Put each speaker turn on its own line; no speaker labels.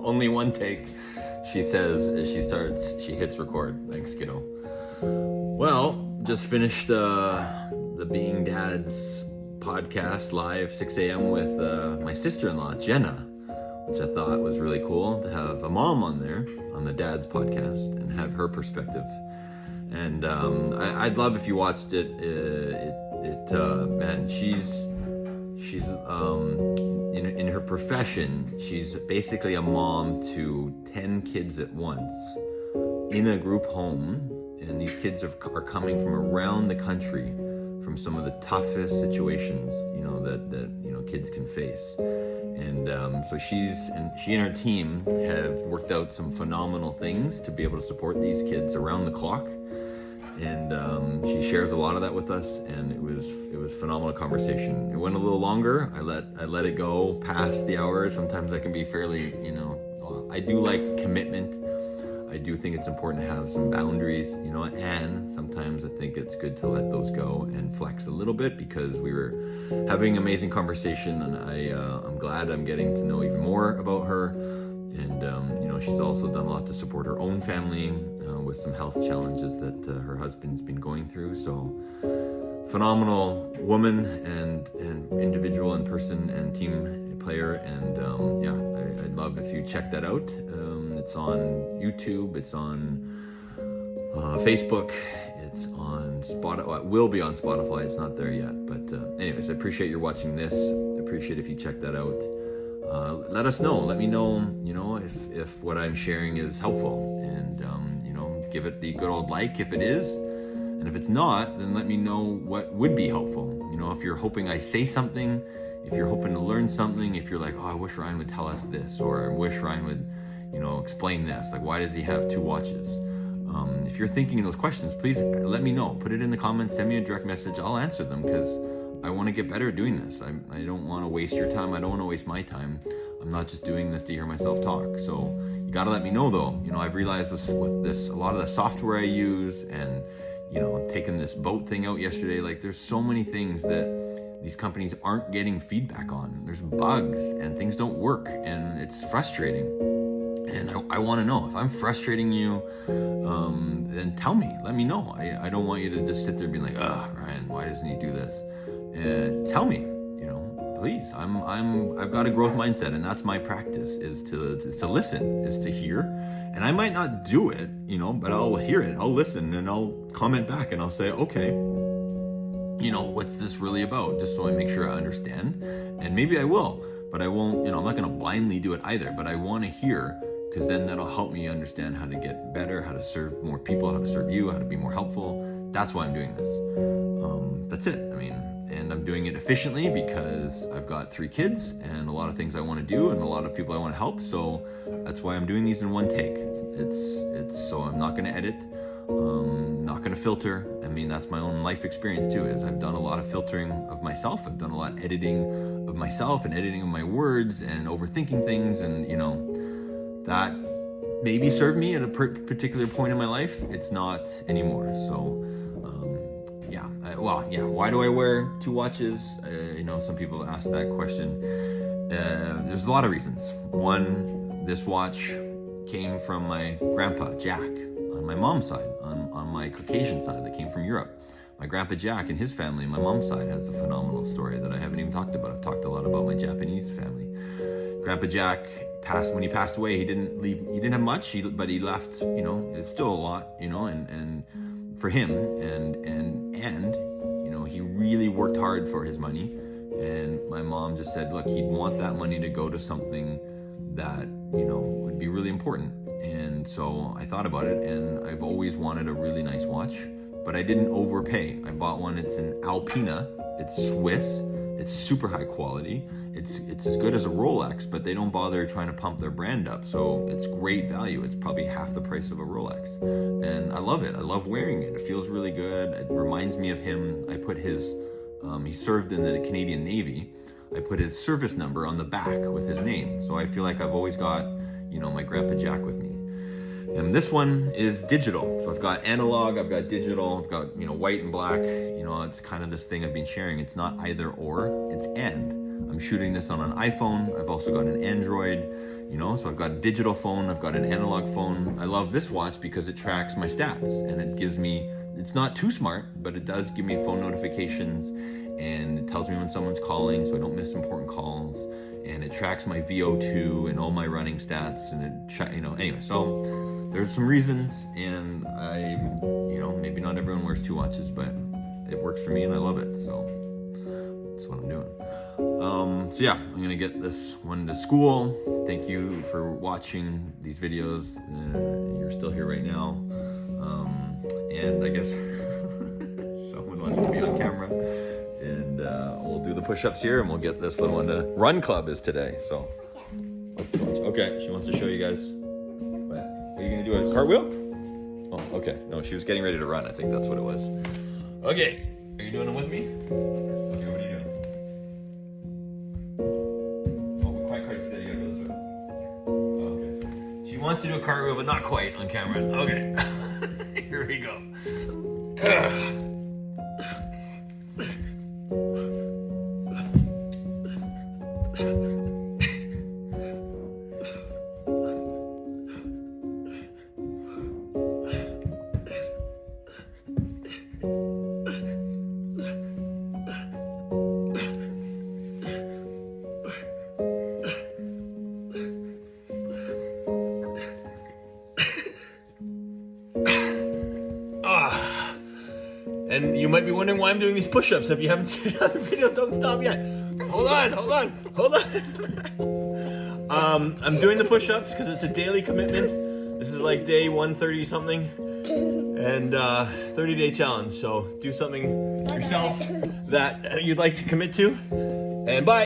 Only one take. She says as she hits record. Thanks, kiddo. Well, just finished the Being Dads podcast live 6 a.m. with my sister-in-law, Jenna, which I thought was really cool to have a mom on there on the Dads podcast and have her perspective. And I'd love if you watched it. Man, she's in her profession, she's basically a mom to 10 kids at once in a group home, and these kids are coming from around the country, from some of the toughest situations that kids can face. And so she and her team have worked out some phenomenal things to be able to support these kids around the clock. And she shares a lot of that with us, and it was phenomenal conversation. It went a little longer. I let it go past the hour. Sometimes I can be fairly, I do like commitment. I do think it's important to have some boundaries, and sometimes I think it's good to let those go and flex a little bit, because we were having an amazing conversation, and I'm glad I'm getting to know even more about her. And she's also done a lot to support her own family with some health challenges that her husband's been going through. So phenomenal woman and individual and person and team player. And I'd love if you check that out. It's on YouTube, it's on Facebook, it's on Spotify. Well, it will be on Spotify, it's not there yet. But anyways, I appreciate you watching this. I appreciate if you check that out. Let us know. Let me know, if what I'm sharing is helpful, and give it the good old like if it is, and if it's not, then let me know what would be helpful. If you're hoping I say something, if you're hoping to learn something, if you're like, oh, I wish Ryan would tell us this, or I wish Ryan would, explain this. Like, why does he have 2 watches? If you're thinking those questions, please let me know. Put it in the comments. Send me a direct message. I'll answer them, because I want to get better at doing this. I don't want to waste your time. I don't want to waste my time. I'm not just doing this to hear myself talk. So you got to let me know, though. I've realized with this, a lot of the software I use, and, taking this boat thing out yesterday, like, there's so many things that these companies aren't getting feedback on. There's bugs and things don't work, and it's frustrating. And I want to know if I'm frustrating you, then tell me, let me know. I don't want you to just sit there being like, Ryan, why doesn't he do this? Tell me, please. I've got a growth mindset, and that's my practice, is to listen, is to hear. And I might not do it, but I'll hear it, I'll listen, and I'll comment back, and I'll say, okay, what's this really about? Just so I make sure I understand. And maybe I will, but I won't, I'm not going to blindly do it either, but I want to hear, because then that'll help me understand how to get better, how to serve more people, how to serve you, how to be more helpful. That's why I'm doing this. That's it. And I'm doing it efficiently because I've got 3 kids and a lot of things I want to do and a lot of people I want to help. So that's why I'm doing these in one take. It's so I'm not going to edit, not going to filter. That's my own life experience too, is I've done a lot of filtering of myself. I've done a lot of editing of myself and editing of my words and overthinking things. And, that maybe served me at a particular point in my life. It's not anymore. So, why do I wear 2 watches? Some people ask that question. There's a lot of reasons. One, this watch came from my grandpa, Jack, on my mom's side, on my Caucasian side, that came from Europe. My grandpa Jack and his family, my mom's side, has a phenomenal story that I haven't even talked about. I've talked a lot about my Japanese family. Grandpa Jack when he passed away, he didn't have much, but he left, it's still a lot, and for him, and he really worked hard for his money. And my mom just said, look, he'd want that money to go to something that, would be really important. And so I thought about it, and I've always wanted a really nice watch, but I didn't overpay. I bought one. It's an Alpina. It's Swiss. It's super high quality. It's as good as a Rolex, but they don't bother trying to pump their brand up. So it's great value. It's probably half the price of a Rolex. And I love it. I love wearing it. It feels really good. It reminds me of him. I put his, he served in the Canadian Navy. I put his service number on the back with his name. So I feel like I've always got, my Grandpa Jack with me. And this one is digital. So I've got analog, I've got digital, I've got, white and black. It's kind of this thing I've been sharing. It's not either or, it's and. I'm shooting this on an iPhone. I've also got an Android. You know, so I've got a digital phone, I've got an analog phone. I love this watch because it tracks my stats and it gives me, it's not too smart, but it does give me phone notifications and it tells me when someone's calling so I don't miss important calls. And it tracks my VO2 and all my running stats and it, you know, anyway, so there's some reasons, and you know, maybe not everyone wears 2 watches, but it works for me and I love it, so that's what I'm doing. So yeah, I'm gonna get this one to school. Thank you for watching these videos. You're still here right now. And I guess someone wants to be on camera. And we'll do the push-ups here and we'll get this little one to run club is today, so. Okay, she wants to show you guys. What? Are you gonna do a cartwheel? Oh, okay. No, she was getting ready to run. I think that's what it was. Okay, are you doing it with me? Okay, what are you doing? Oh, quite steady. You gotta go this way. Oh, okay. She wants to do a cartwheel, but not quite on camera. Okay. Here we go. And you might be wondering why I'm doing these push-ups. If you haven't seen other videos, don't stop yet. Hold on. I'm doing the push-ups because it's a daily commitment. This is like day 130 something and 30-day challenge. So do something yourself that you'd like to commit to. And bye.